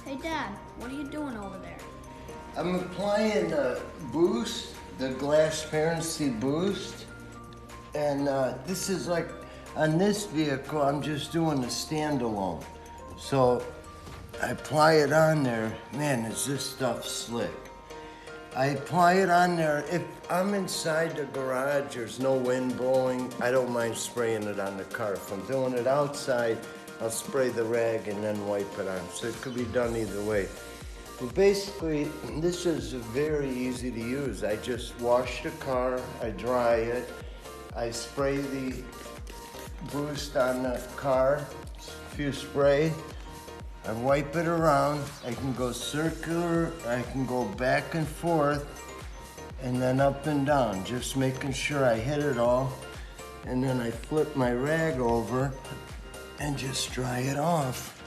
Hey Dad, what are you doing over there? I'm applying the boost, the transparency boost. And this is like, on this vehicle, I'm just doing the standalone. So I apply it on there. Man, is this stuff slick. I apply it on there. If I'm inside the garage, there's no wind blowing, I don't mind spraying it on the car. If I'm doing it outside, I'll spray the rag and then wipe it on. So it could be done either way. But basically, this is very easy to use. I just wash the car, I dry it, I spray the boost on the car, a few spray, I wipe it around. I can go circular, I can go back and forth, and then up and down, just making sure I hit it all. And then I flip my rag over and just dry it off.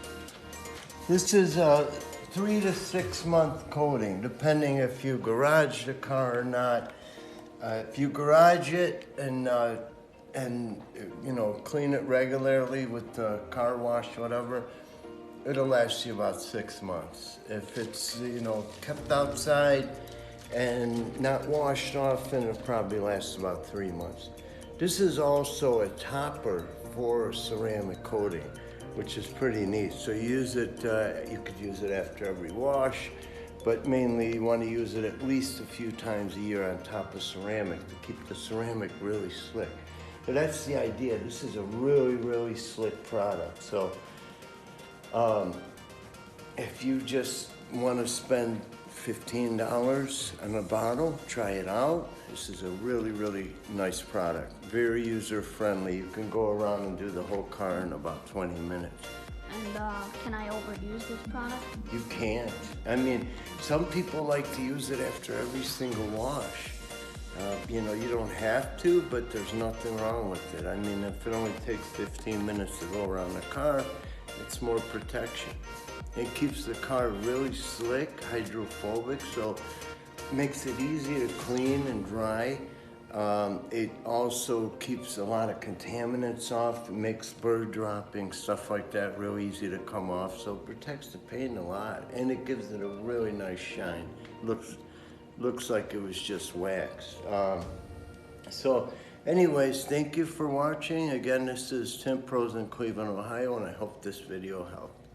This is a 3 to 6 month coating, depending if you garage the car or not. If you garage it and you know, clean it regularly with the car wash, whatever, it'll last you about 6 months. If it's, you know, kept outside and not washed off, then it'll probably last about 3 months. This is also a topper for ceramic coating, which is pretty neat. So you use it, you could use it after every wash, but mainly you want to use it at least a few times a year on top of ceramic to keep the ceramic really slick. But that's the idea. This is a really, really slick product. So if you just want to spend $15 on a bottle, try it out. This is a really, really nice product. Very user-friendly. You can go around and do the whole car in about 20 minutes. And can I overuse this product? You can't. I mean, some people like to use it after every single wash. You know, you don't have to, but there's nothing wrong with it. I mean, if it only takes 15 minutes to go around the car, it's more protection. It keeps the car really slick, hydrophobic, so it makes it easy to clean and dry. It also keeps a lot of contaminants off. It makes bird dropping, stuff like that, real easy to come off. So it protects the paint a lot, and it gives it a really nice shine. Looks like it was just waxed. So anyways, thank you for watching. Again, this is Tint Pros in Cleveland, Ohio, and I hope this video helped.